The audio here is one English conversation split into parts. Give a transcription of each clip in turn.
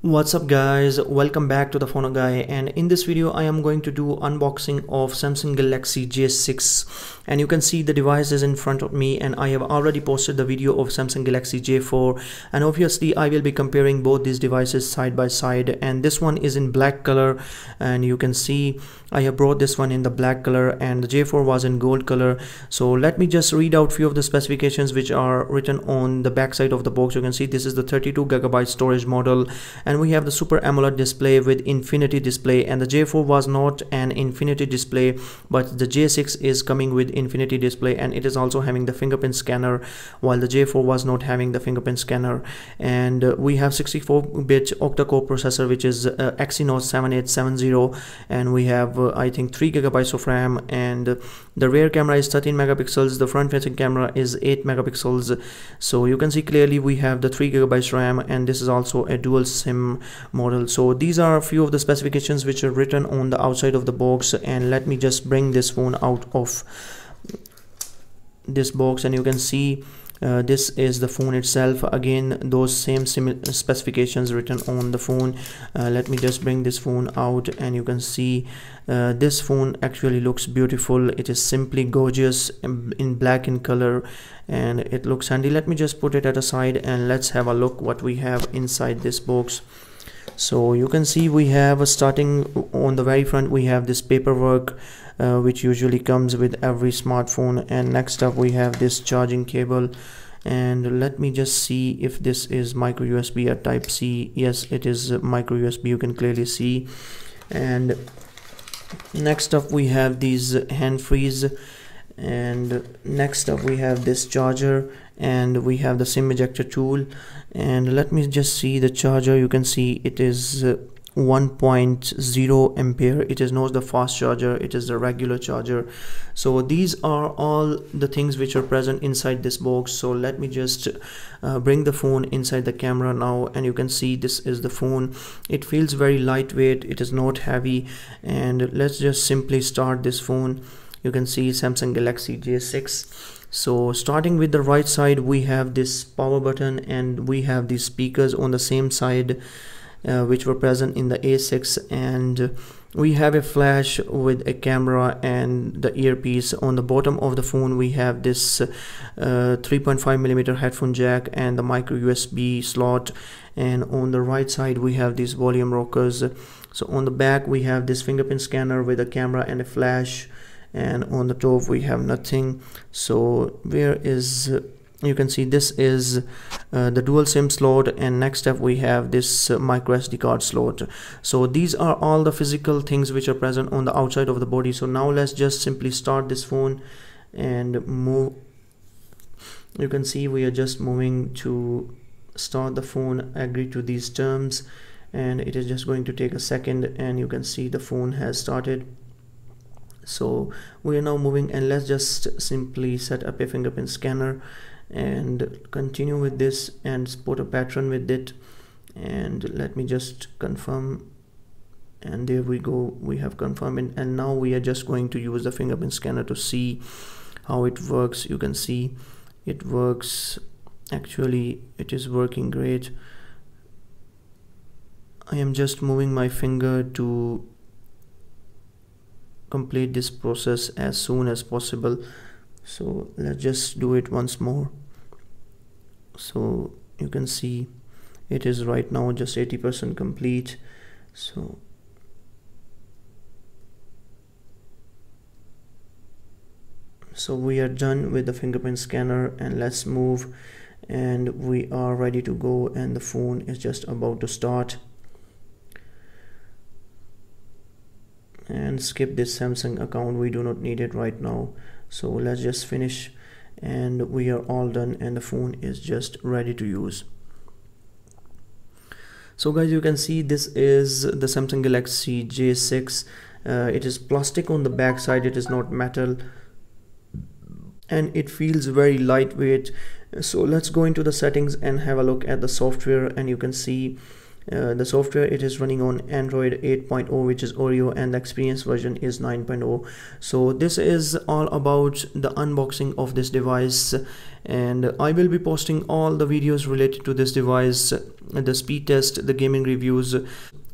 What's up guys, welcome back to the Phono Guy, and in this video I am going to do unboxing of Samsung Galaxy J6, and you can see the device is in front of me, and I have already posted the video of Samsung Galaxy J4, and obviously I will be comparing both these devices side by side. And this one is in black color, and you can see I have brought this one in the black color, and the J4 was in gold color. So let me just read out few of the specifications which are written on the back side of the box. You can see this is the 32GB storage model, and we have the Super AMOLED display with Infinity display, and the J4 was not an Infinity display, but the J6 is coming with Infinity display, and it is also having the fingerprint scanner, while the J4 was not having the fingerprint scanner. And we have 64-bit octa-core processor, which is Exynos 7870, and we have I think 3GB of RAM, and the rear camera is 13 megapixels, the front facing camera is 8 megapixels. So you can see clearly we have the 3GB RAM, and this is also a dual SIM model. So these are a few of the specifications which are written on the outside of the box, and let me just bring this phone out of this box, and you can see this is the phone itself. Again, those same specifications written on the phone. Let me just bring this phone out, and you can see this phone actually looks beautiful. It is simply gorgeous in black in color, and it looks handy. Let me just put it at a side, and let's have a look what we have inside this box. So you can see we have, starting on the very front, we have this paperwork which usually comes with every smartphone, and next up we have this charging cable. And let me just see if this is micro USB or type C. Yes, it is micro USB, you can clearly see. And next up we have these hand frees, and next up we have this charger, and we have the SIM ejector tool. And let me just see the charger. You can see it is 1.0 ampere. It is not the fast charger, it is the regular charger. So these are all the things which are present inside this box. So let me just bring the phone inside the camera now, and you can see this is the phone. It feels very lightweight, it is not heavy. And let's just simply start this phone. You can see Samsung Galaxy J6. So starting with the right side, we have this power button, and we have these speakers on the same side which were present in the A6, and we have a flash with a camera and the earpiece. On the bottom of the phone we have this 3.5mm headphone jack and the micro USB slot, and on the right side we have these volume rockers. So on the back we have this fingerprint scanner with a camera and a flash, and on the top we have nothing. So where is, you can see this is the dual SIM slot, and next up we have this micro SD card slot. So these are all the physical things which are present on the outside of the body. So now let's just simply start this phone and move. You can see we are just moving to start the phone, agree to these terms, and it is just going to take a second, and you can see the phone has started. So we are now moving, and let's just simply set up a fingerprint scanner and continue with this and put a pattern with it. And let me just confirm, and there we go, we have confirmed. And now we are just going to use the fingerprint scanner to see how it works. You can see it works, actually it is working great. I am just moving my finger to complete this process as soon as possible. So let's just do it once more. So you can see it is right now just 80% complete. So we are done with the fingerprint scanner, and let's move, and we are ready to go, and the phone is just about to start. And skip this Samsung account, we do not need it right now. So let's just finish, and we are all done, and the phone is just ready to use. So guys, you can see this is the Samsung Galaxy J6. It is plastic on the back side, it is not metal, and it feels very lightweight. So let's go into the settings and have a look at the software, and you can see The software, it is running on Android 8.0, which is Oreo, and the experience version is 9.0. So this is all about the unboxing of this device, and I will be posting all the videos related to this device, the speed test, the gaming reviews.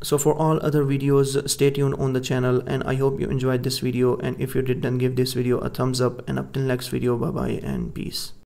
So for all other videos, stay tuned on the channel, and I hope you enjoyed this video, and if you did, then give this video a thumbs up, and up till next video, bye bye and peace.